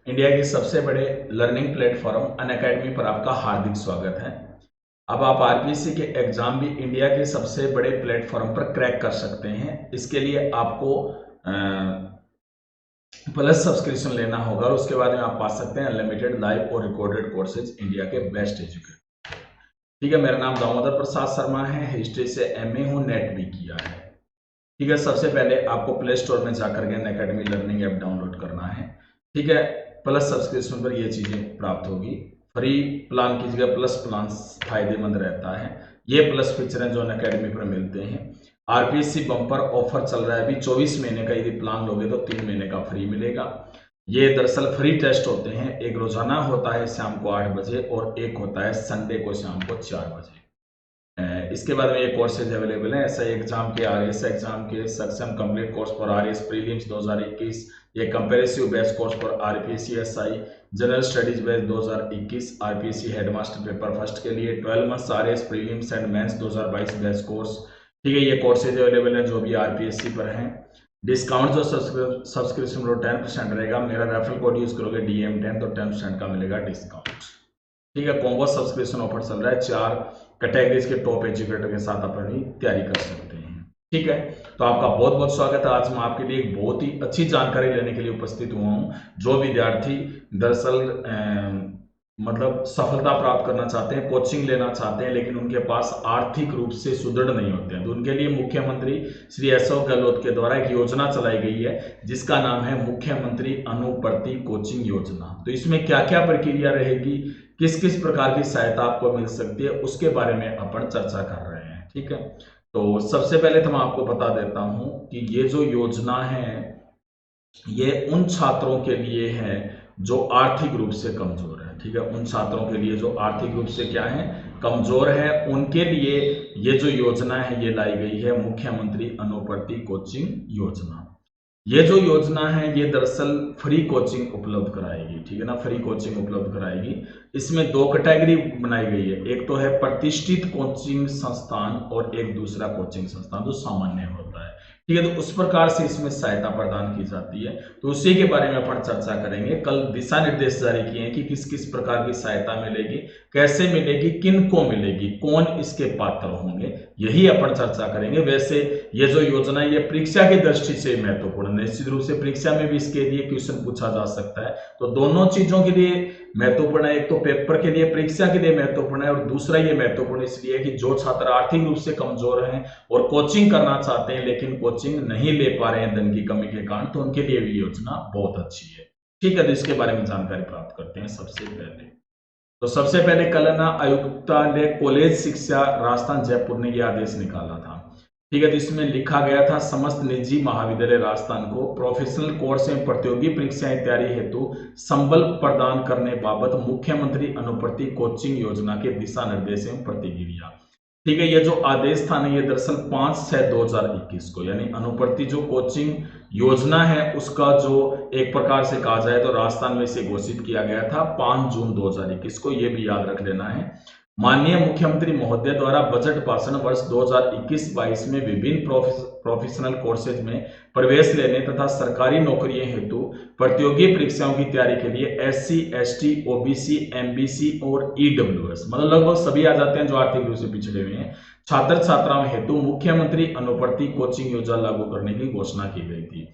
India के सबसे बड़े लर्निंग प्लेटफॉर्म अनअकैडमी पर आपका हार्दिक स्वागत है। अब आप आरपीएससी के एग्जाम भी इंडिया के सबसे बड़े प्लेटफॉर्म पर क्रैक कर सकते हैं। इसके लिए आपको प्लस सब्सक्रिप्शन लेना होगा और उसके बाद में आप पा सकते हैं अनलिमिटेड लाइव और रिकॉर्डेड कोर्सेज इंडिया के बेस्ट एजुकेटर। ठीक है, मेरा नाम दामोदर प्रसाद शर्मा है, हिस्ट्री से एमए हूँ, नेट भी किया है। ठीक है, सबसे पहले आपको प्ले स्टोर में जाकर के अनअकैडमी लर्निंग ऐप डाउनलोड करना है। ठीक है, प्लस सब्सक्रिप्शन पर ये चीजें प्राप्त होगी। फ्री प्लान की जगह प्लस प्लान फायदेमंद रहता है। ये प्लस फीचर हैं जो अनअकैडमी पर मिलते हैं। आरपीएससी बम्पर ऑफर चल रहा है अभी 24 महीने का, यदि प्लान लोगे तो 3 महीने का फ्री मिलेगा। ये दरअसल फ्री टेस्ट होते हैं, एक रोजाना होता है शाम को 8 बजे और एक होता है संडे को शाम को 4 बजे। इसके बाद में ये कोर्सेज अवेलेबल हैं एसआई एग्जाम के, आरएएस एग्जाम के, Saksham complete course for RAS prelims 2021, ये comparative base course for RPSC SI, general studies base 2021, RPSC headmaster paper first के लिए 12 months RAS prelims and mains 2022 base course. ठीक है, ये courses available हैं जो भी आरपीएससी पर हैं। डिस्काउंट जो सब्सक्रिप्शन 10% रहेगा, मेरा रेफरल कोड यूज करोगे DM10 तो 10% का मिलेगा डिस्काउंट। ठीक है, कॉम्बो सब्सक्रिप्शन ऑफर चल रहा है, 4 कैटेगरीज के टॉप एजुकेटर के साथ अपनी तैयारी कर सकते हैं। ठीक है, तो आपका बहुत बहुत स्वागत है। आज मैं आपके लिए एक बहुत ही अच्छी जानकारी लेने के लिए उपस्थित हुआ हूं। जो विद्यार्थी दरअसल मतलब सफलता प्राप्त करना चाहते हैं, कोचिंग लेना चाहते हैं, लेकिन उनके पास आर्थिक रूप से सुदृढ़ नहीं होते हैं, तो उनके लिए मुख्यमंत्री श्री अशोक गहलोत के द्वारा एक योजना चलाई गई है जिसका नाम है मुख्यमंत्री अनुप्रति कोचिंग योजना। तो इसमें क्या क्या प्रक्रिया रहेगी, किस किस प्रकार की सहायता आपको मिल सकती है, उसके बारे में अपन चर्चा कर रहे हैं। ठीक है, तो सबसे पहले तो मैं आपको बता देता हूं कि ये जो योजना है ये उन छात्रों के लिए है जो आर्थिक रूप से कमजोर है। ठीक है, उन छात्रों के लिए जो आर्थिक रूप से क्या है, कमजोर है, उनके लिए ये जो योजना है ये लाई गई है मुख्यमंत्री अनुप्रति कोचिंग योजना। ये जो योजना है ये दरअसल फ्री कोचिंग उपलब्ध कराएगी। ठीक है ना, फ्री कोचिंग उपलब्ध कराएगी। इसमें 2 कैटेगरी बनाई गई है, एक तो है प्रतिष्ठित कोचिंग संस्थान और एक दूसरा कोचिंग संस्थान जो सामान्य होता है। ठीक है, तो उस प्रकार से इसमें सहायता प्रदान की जाती है, तो उसी के बारे में अपन चर्चा करेंगे। कल दिशा निर्देश जारी किए हैं कि किस किस प्रकार की सहायता मिलेगी, कैसे मिलेगी, किन को मिलेगी, कौन इसके पात्र होंगे, यही अपन चर्चा करेंगे। वैसे ये जो योजना है ये परीक्षा की दृष्टि से महत्वपूर्ण, निश्चित रूप से परीक्षा में भी इसके लिए क्वेश्चन पूछा जा सकता है, तो दोनों चीजों के लिए महत्वपूर्ण है। एक तो पेपर के लिए, परीक्षा के लिए महत्वपूर्ण है, और दूसरा ये महत्वपूर्ण इसलिए कि जो छात्र आर्थिक रूप से कमजोर हैं और कोचिंग करना चाहते हैं लेकिन कोचिंग नहीं ले पा रहे हैं धन की कमी के कारण, तो उनके लिए भी योजना बहुत अच्छी है। ठीक है, तो इसके बारे में जानकारी प्राप्त करते हैं। सबसे पहले कल ना आयुक्तालय कॉलेज शिक्षा राजस्थान जयपुर ने यह आदेश निकाला था। ठीक है, तो इसमें लिखा गया था समस्त निजी महाविद्यालय राजस्थान को प्रोफेशनल कोर्स एवं प्रतियोगी परीक्षाएं तैयारी हेतु संबल प्रदान करने बाबत मुख्यमंत्री अनुप्रति कोचिंग योजना के दिशा निर्देश एवं प्रतिक्रिया। ठीक है, ये जो आदेश था ना ये दरअसल 5/6/2021 को, यानी अनुप्रति जो कोचिंग योजना है उसका जो एक प्रकार से कहा जाए तो राजस्थान में इसे घोषित किया गया था 5 जून 2021 को, ये भी याद रख लेना है। माननीय मुख्यमंत्री महोदय द्वारा बजट भाषण वर्ष 2021-22 में विभिन्न प्रोफेशनल कोर्सेज में प्रवेश लेने तथा सरकारी नौकरियों हेतु प्रतियोगी परीक्षाओं की तैयारी के लिए SC, ST, OBC, MBC और EWS मतलब लगभग सभी आ जाते हैं जो आर्थिक रूप से पिछड़े हुए हैं, छात्र छात्राओं हेतु मुख्यमंत्री अनुप्रति कोचिंग योजना लागू करने की घोषणा की गई थी।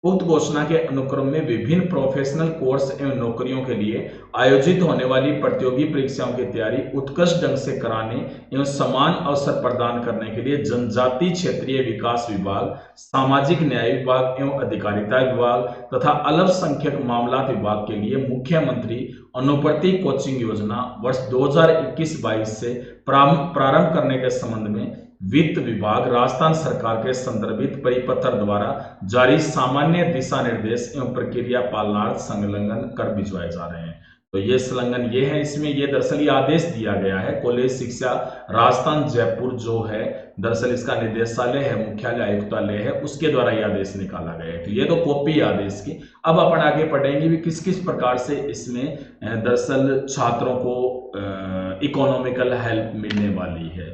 उक्त घोषणा के अनुक्रम में विभिन्न प्रोफेशनल कोर्स एवं नौकरियों के लिए आयोजित होने वाली प्रतियोगी परीक्षाओं की तैयारी उत्कृष्ट ढंग से कराने एवं समान अवसर प्रदान करने के लिए जनजातीय क्षेत्रीय विकास विभाग, सामाजिक न्याय विभाग एवं अधिकारिता विभाग तथा अल्पसंख्यक मामलात विभाग के लिए मुख्यमंत्री अनुप्रति कोचिंग योजना वर्ष 2021-22 से प्रारंभ करने के संबंध में वित्त विभाग राजस्थान सरकार के संदर्भित परिपत्र द्वारा जारी सामान्य दिशा निर्देश एवं प्रक्रिया पालनार्थ संलग्न कर भिजवाए जा रहे हैं। तो ये संलग्न ये है, इसमें ये दरअसल ये आदेश दिया गया है कॉलेज शिक्षा राजस्थान जयपुर जो है दरअसल इसका निदेशालय है, मुख्यालय आयुक्तालय है, उसके द्वारा यह आदेश निकाला गया है। तो ये तो कॉपी आदेश की। अब अपन आगे पढ़ेंगे भी किस किस प्रकार से इसमें दरअसल छात्रों को इकोनॉमिकल हेल्प मिलने वाली है।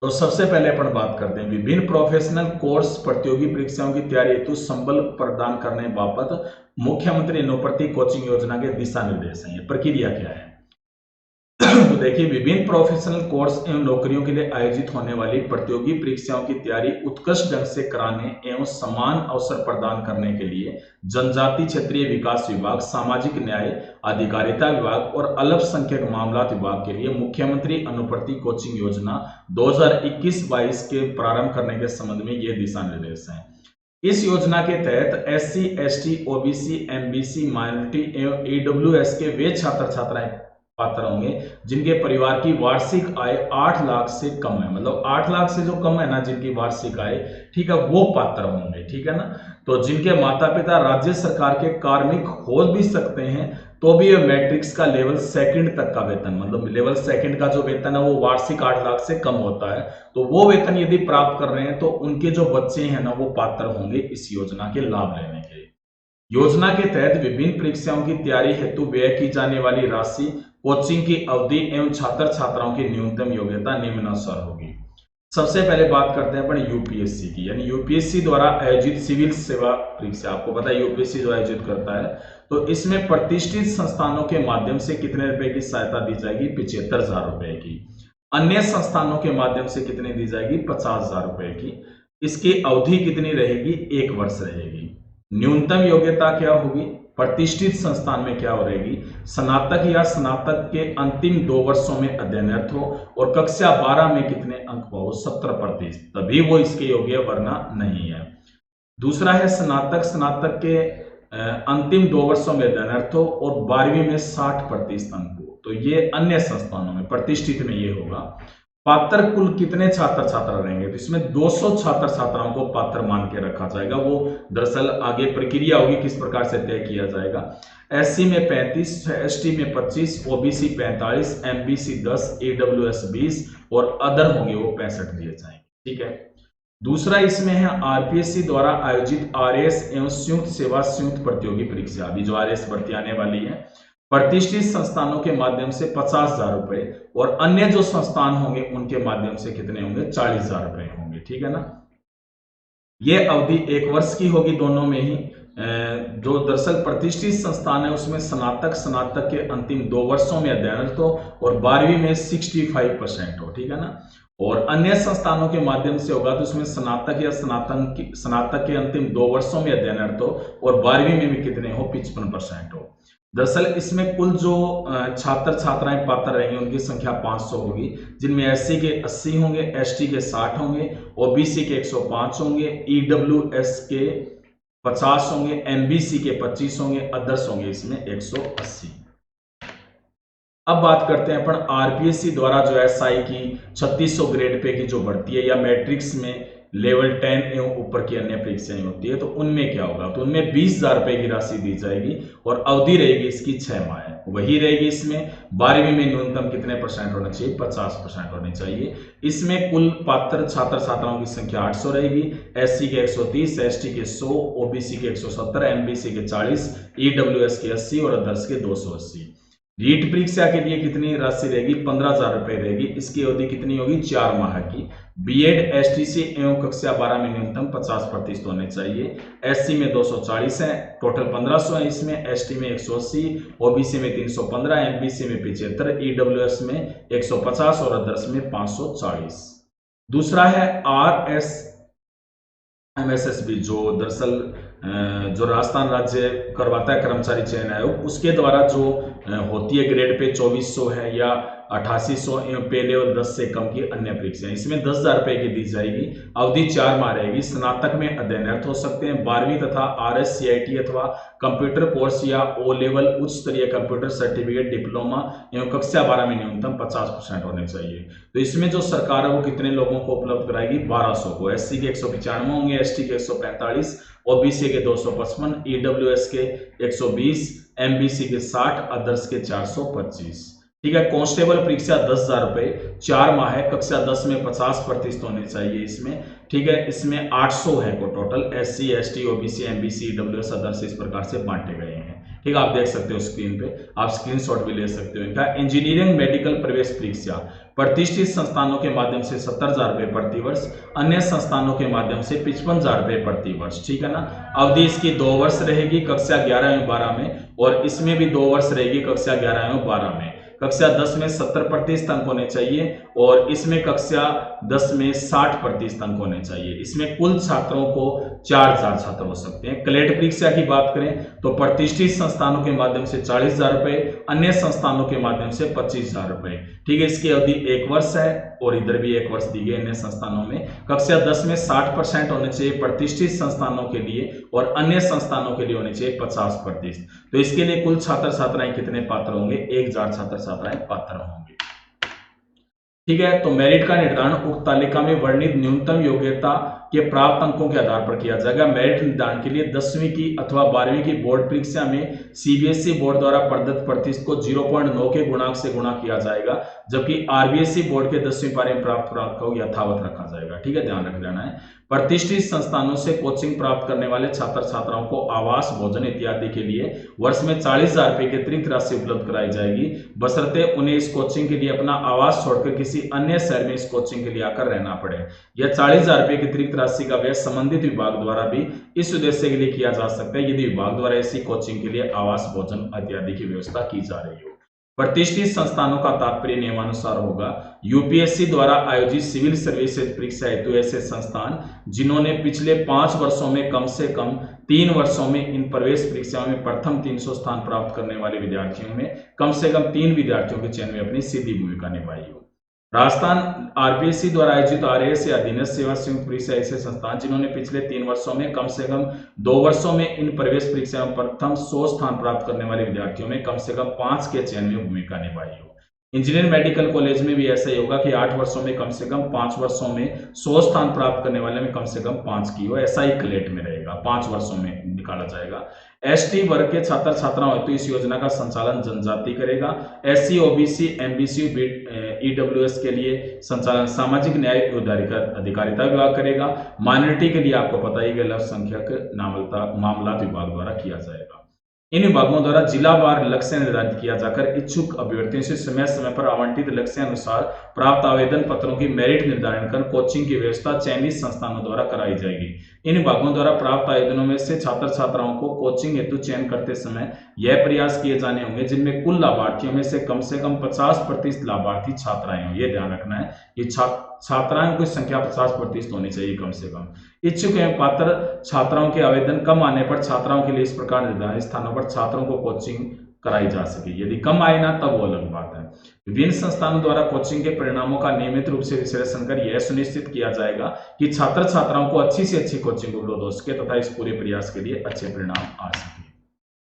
तो सबसे पहले अपन बात करते हैं विभिन्न प्रोफेशनल कोर्स प्रतियोगी परीक्षाओं की तैयारी हेतु संबल प्रदान करने बाबत मुख्यमंत्री अनुप्रति कोचिंग योजना के दिशा निर्देश हैं। ये प्रक्रिया क्या है? तो देखिए, विभिन्न प्रोफेशनल कोर्स एवं नौकरियों के लिए आयोजित होने वाली प्रतियोगी परीक्षाओं की तैयारी उत्कृष्ट ढंग से कराने एवं समान अवसर प्रदान करने के लिए जनजाति क्षेत्रीय विकास विभाग, सामाजिक न्याय अधिकारिता विभाग और अल्पसंख्यक मामलात विभाग के लिए मुख्यमंत्री अनुप्रति कोचिंग योजना 2021-22 के प्रारंभ करने के संबंध में ये दिशा निर्देश हैं। इस योजना के तहत SC, ST, OBC, MBC, minority एवं AWS के वे छात्र छात्राएं पात्र होंगे जिनके परिवार की वार्षिक आय 8 लाख से कम है। मतलब 8 लाख से जो कम है ना, जिनकी वार्षिक आय, ठीक है, वो पात्र होंगे। ठीक है ना। तो जिनके माता पिता राज्य सरकार के कार्मिक हो भी सकते हैं तो भी ये मैट्रिक्स का लेवल सेकंड तक का वेतन, मतलब लेवल सेकंड का जो वेतन है वो वार्षिक 8 लाख से कम होता है। तो वो वेतन यदि प्राप्त कर रहे हैं तो उनके जो बच्चे हैं ना, वो पात्र होंगे इस योजना के लाभ लेने के। योजना के तहत विभिन्न परीक्षाओं की तैयारी हेतु व्यय की जाने वाली राशि, कोचिंग की अवधि एवं छात्र छात्राओं की न्यूनतम योग्यता निम्नानुसार होगी। सबसे पहले बात करते हैं अपन यूपीएससी की, यानी यूपीएससी द्वारा आयोजित सिविल सेवा परीक्षा। आपको पता है यूपीएससी जो आयोजित करता है, तो इसमें प्रतिष्ठित संस्थानों के माध्यम से कितने रुपए की सहायता दी जाएगी? 75,000 रुपए की। अन्य संस्थानों के माध्यम से कितने दी जाएगी? 50,000 रुपए की। इसकी अवधि कितनी रहेगी? 1 वर्ष रहेगी। न्यूनतम योग्यता क्या होगी? प्रतिष्ठित संस्थान में क्या हो रहेगी? स्नातक या स्नातक के अंतिम 2 वर्षों में अध्ययनरत हो और कक्षा 12 में कितने अंक पाओ? 70%, तभी वो इसके योग्य, वरना नहीं है। दूसरा है स्नातक के अंतिम 2 वर्षों में अध्ययनरत हो और 12वीं में 60% अंक हो। तो ये अन्य संस्थानों में, प्रतिष्ठित में ये होगा। पात्र कुल कितने छात्र छात्रा रहेंगे? तो इसमें 200 छात्र छात्राओं को पात्र मान के रखा जाएगा। वो दरअसल आगे प्रक्रिया होगी किस प्रकार से तय किया जाएगा। SC में 35, ST में 25, OBC 45, MBC 10, AWS 20 और अदर होंगे वो 65 दिए जाएंगे। ठीक है। दूसरा इसमें है RPSC द्वारा आयोजित RAS एवं संयुक्त सेवा संयुक्त प्रतियोगी परीक्षा। अभी जो RAS भर्ती आने वाली है, प्रतिष्ठित संस्थानों के माध्यम से 50,000 रुपए और अन्य जो संस्थान होंगे उनके माध्यम से कितने होंगे? 40,000 रुपए होंगे। ठीक है ना। ये अवधि 1 वर्ष की होगी दोनों में ही। जो दरअसल प्रतिष्ठित संस्थान है उसमें स्नातक के अंतिम 2 वर्षों में अध्ययनरत हो और 12वीं में 65% हो। ठीक है ना। और अन्य संस्थानों के माध्यम से होगा तो उसमें स्नातक के अंतिम 2 वर्षों में अध्ययनरत हो और 12वीं में भी कितने हो? 55% हो। दरअसल इसमें कुल जो छात्र छात्राएं पात्र रहेंगे उनकी संख्या 500 होगी, जिनमें SC के 80 होंगे, ST के 60 होंगे, OBC के 105 होंगे, EWS के 50 होंगे, MBC के 25 होंगे, अदर्स होंगे इसमें 180। अब बात करते हैं अपन RPSC द्वारा जो SI की 3600 ग्रेड पे की जो भर्ती है या मैट्रिक्स में लेवल 10 एवं ऊपर की अन्य परीक्षाएं होती है, तो उनमें क्या होगा? तो उनमें 20,000 रुपए की राशि दी जाएगी और अवधि रहेगी इसकी 6 माह। वही रहेगी इसमें 12वीं में न्यूनतम कितने % होना चाहिए? 50% होने चाहिए। इसमें कुल पात्र छात्र छात्राओं की संख्या 800 रहेगी। SC के 130, ST के 100, OBC के 170, MBC के 40, EWS के 80 और अदर्स के 280। रीट परीक्षा के लिए कितनी राशि रहेगी? 15,000 रुपए रहेगी। इसकी अवधि कितनी होगी? 4 माह की। BEd STC एवं कक्षा 12 में न्यूनतम 50% होने चाहिए। SC में 240 है, टोटल 1500 है इसमें। ST में 180, OBC में 315, MBC में 75, EWS में 150 और अदर्स में 540। दूसरा है RSMSSB, जो दरअसल जो राजस्थान राज्य करवाता है कर्मचारी चयन आयोग, उसके द्वारा जो होती है ग्रेड पे 2400 है या 8800 एवं पे लेवल 10 से कम की अन्य परीक्षाएं, इसमें 10,000 रुपए की दी जाएगी। अवधि 4 माह रहेगी। स्नातक में अध्ययनरत हो सकते हैं। 12वीं तथा RSCIT अथवा कंप्यूटर कोर्स या O लेवल उच्च स्तरीय कंप्यूटर सर्टिफिकेट डिप्लोमा एवं कक्षा 12 में न्यूनतम 50% होने चाहिए। तो इसमें जो सरकार है वो कितने लोगों को उपलब्ध कराएगी? 1200 को। SC के 195 होंगे, ST के 145, OBC के 255, EWS के 120, MBC के 60, अदर्स के 425। ठीक है। कांस्टेबल परीक्षा 10,000 रुपए, 4 माह है। कक्षा 10 में 50% होने चाहिए इसमें। ठीक है, इसमें 800 है को total, SC ST OBC MBC EWS others इस प्रकार से बांटे गए हैं। ठीक है, आप देख सकते हो स्क्रीन पे, आप स्क्रीनशॉट भी ले सकते हो इनका। इंजीनियरिंग मेडिकल प्रवेश परीक्षा प्रतिष्ठित संस्थानों के माध्यम से 70,000 रुपये प्रति वर्ष, अन्य संस्थानों के माध्यम से 55,000 रुपये प्रति वर्ष। ठीक है ना, अवधि इसकी 2 वर्ष रहेगी कक्षा 11 एवं 12 में, और इसमें भी 2 वर्ष रहेगी कक्षा 11 एवं 12 में। कक्षा 10 में 70% अंक होने चाहिए और इसमें कक्षा 10 में 60% अंक होने चाहिए। इसमें कुल छात्रों को 4,000 छात्र हो सकते हैं। क्लेट परीक्षा की बात करें तो प्रतिष्ठित संस्थानों के माध्यम से 40,000 रुपये, अन्य संस्थानों के माध्यम से 25,000 रुपये। ठीक है, इसकी अवधि 1 वर्ष है और इधर भी 1 वर्ष दी गई अन्य संस्थानों में। कक्षा 10 में 60% होने चाहिए प्रतिष्ठित संस्थानों के लिए और अन्य संस्थानों के लिए होने चाहिए 50%। तो इसके लिए कुल छात्र छात्राएं कितने पात्र होंगे? 1,000 छात्र छात्राएं पात्र होंगे। ठीक है, तो मेरिट का निर्धारण उक्त तालिका में वर्णित न्यूनतम योग्यता के प्राप्त अंकों के आधार पर किया जाएगा। मेरिट निर्धारण के लिए 10वीं की अथवा 12वीं की बोर्ड परीक्षा में सीबीएसई बोर्ड द्वारा प्रदत्त प्रतिशत को 0.9 के गुणांक से गुणा किया जाएगा, जबकि आरबीएसई बोर्ड के 10वीं पारी में प्राप्त अंक को यथावत रखा जाएगा। ठीक है, ध्यान रख लेना है। प्रतिष्ठित संस्थानों से कोचिंग प्राप्त करने वाले छात्र छात्राओं को आवास, भोजन इत्यादि के लिए वर्ष में 40,000 रुपये की अतिरिक्त राशि उपलब्ध कराई जाएगी, बशर्ते उन्हें इस कोचिंग के लिए अपना आवास छोड़कर किसी अन्य शहर में इस कोचिंग के लिए आकर रहना पड़े। यह 40,000 रुपये की अतिरिक्त राशि का व्यय संबंधित विभाग द्वारा भी इस उद्देश्य के लिए किया जा सकता है, यदि विभाग द्वारा ऐसी कोचिंग के लिए आवास, भोजन इत्यादि की व्यवस्था की जा रही हो। प्रतिष्ठित संस्थानों का तात्पर्य नियमानुसार होगा। यूपीएससी द्वारा आयोजित सिविल सर्विसेज परीक्षा हेतु ऐसे संस्थान जिन्होंने पिछले 5 वर्षों में कम से कम 3 वर्षों में इन प्रवेश परीक्षाओं में प्रथम 300 स्थान प्राप्त करने वाले विद्यार्थियों में कम से कम 3 विद्यार्थियों के चयन में अपनी सीधी भूमिका निभाई हो। राजस्थान आरबीएसई द्वारा आयोजित आरएएस या अधीनस्थ सेवा संयुक्त परीक्षा ऐसे संस्थान जिन्होंने पिछले 3 वर्षों में कम से कम 2 वर्षों में इन प्रवेश परीक्षाओं में प्रथम 100 स्थान प्राप्त करने वाले विद्यार्थियों में कम से कम 5 के चयन में भूमिका निभाई हो। इंजीनियरिंग मेडिकल कॉलेज में भी ऐसा ही होगा कि 8 वर्षों में कम से कम 5 वर्षों में 100 स्थान प्राप्त करने वाले में कम से कम 5 की हो। ऐसा ही क्लेट में रहेगा, 5 वर्षों में निकाला जाएगा। एसटी वर्ग के छात्र छात्राओं हेतु इस योजना का संचालन जनजाति करेगा। एससी ओबीसी एमबीसी ईडब्ल्यूएस के लिए संचालन सामाजिक न्याय एवं अधिकारिता विभाग करेगा। माइनॉरिटी के लिए आपको पता ही है अल्पसंख्यक मामला विभाग द्वारा किया जाएगा। इन विभागों द्वारा जिलावार लक्ष्य निर्धारित किया जाकर इच्छुक अभ्यर्थियों से समय समय पर आवंटित लक्ष्य अनुसार प्राप्त आवेदन पत्रों की मेरिट निर्धारण कर कोचिंग की व्यवस्था चयनित संस्थानों द्वारा कराई जाएगी। इन विभागों द्वारा प्राप्त आवेदनों में से छात्र छात्राओं को कोचिंग हेतु चयन करते समय यह प्रयास किए जाने होंगे जिनमें कुल लाभार्थियों में से कम 50% लाभार्थी छात्राएं हों। यह ध्यान रखना है कि छात्राओं की संख्या 50% होनी चाहिए कम से कम। इच्छुक एवं पात्र छात्राओं के आवेदन कम आने पर छात्राओं के लिए इस प्रकार निर्धारित स्थानों पर छात्रों को कोचिंग कराई जा सके। यदि कम आए ना तब वो अलग बात है। विभिन्न संस्थानों द्वारा कोचिंग के परिणामों का नियमित रूप से विश्लेषण कर यह सुनिश्चित किया जाएगा कि छात्र छात्राओं को अच्छी से अच्छी कोचिंग उपलब्ध हो सके तथा इस पूरे प्रयास के लिए अच्छे परिणाम आ सके।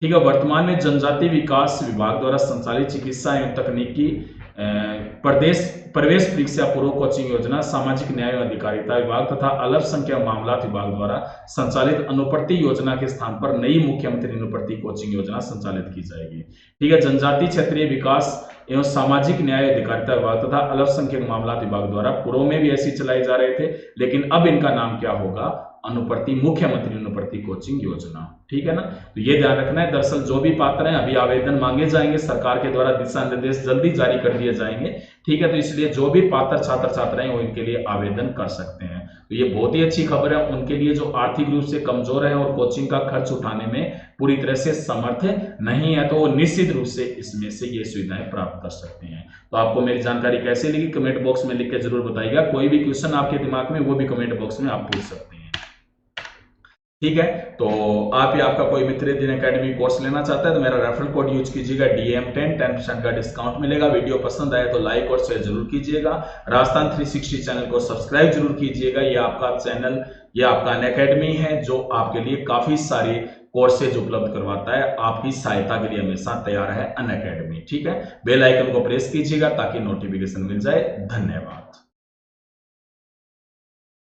ठीक है, वर्तमान में जनजाति विकास विभाग द्वारा संचालित चिकित्सा एवं तकनीकी प्रवेश परीक्षा पूर्व कोचिंग योजना सामाजिक न्याय एवं अधिकारिता विभाग तथा अल्पसंख्यक मामलात विभाग द्वारा संचालित अनुप्रति योजना के स्थान पर नई मुख्यमंत्री अनुप्रति कोचिंग योजना संचालित की जाएगी। ठीक है, जनजाति क्षेत्रीय विकास एवं सामाजिक न्याय अधिकारिता विभाग तथा अल्पसंख्यक मामलात विभाग द्वारा पूर्व में भी ऐसी चलाई जा रहे थे, लेकिन अब इनका नाम क्या होगा? अनुप्रति मुख्यमंत्री अनुप्रति कोचिंग योजना। ठीक है ना, तो ये ध्यान रखना है। दरअसल जो भी पात्र हैं अभी आवेदन मांगे जाएंगे, सरकार के द्वारा दिशा निर्देश जल्दी जारी कर दिए जाएंगे। ठीक है, तो इसलिए जो भी पात्र छात्र छात्राएं वो इनके लिए आवेदन कर सकते हैं। तो ये बहुत ही अच्छी खबर है उनके लिए जो आर्थिक रूप से कमजोर है और कोचिंग का खर्च उठाने में पूरी तरह से समर्थ नहीं है, तो वो निश्चित रूप से इसमें से ये सुविधाएं प्राप्त कर सकते हैं। तो आपको मेरी जानकारी कैसी लगी कमेंट बॉक्स में लिख के जरूर बताइएगा। कोई भी क्वेश्चन आपके दिमाग में वो भी कमेंट बॉक्स में आप पूछ सकते हैं। ठीक है, तो आप या आपका कोई मित्र दिन एकेडमी कोर्स लेना चाहता है तो मेरा रेफरल कोड यूज कीजिएगा DM10 10% का डिस्काउंट मिलेगा। वीडियो पसंद आए तो लाइक और शेयर जरूर कीजिएगा। राजस्थान 360 चैनल को सब्सक्राइब जरूर कीजिएगा। ये आपका चैनल, ये आपका अनअकैडमी है जो आपके लिए काफी सारे कोर्सेज उपलब्ध करवाता है। आपकी सहायता के लिए हमेशा तैयार है अनअकैडमी। ठीक है, बेल आइकन को प्रेस कीजिएगा ताकि नोटिफिकेशन मिल जाए। धन्यवाद।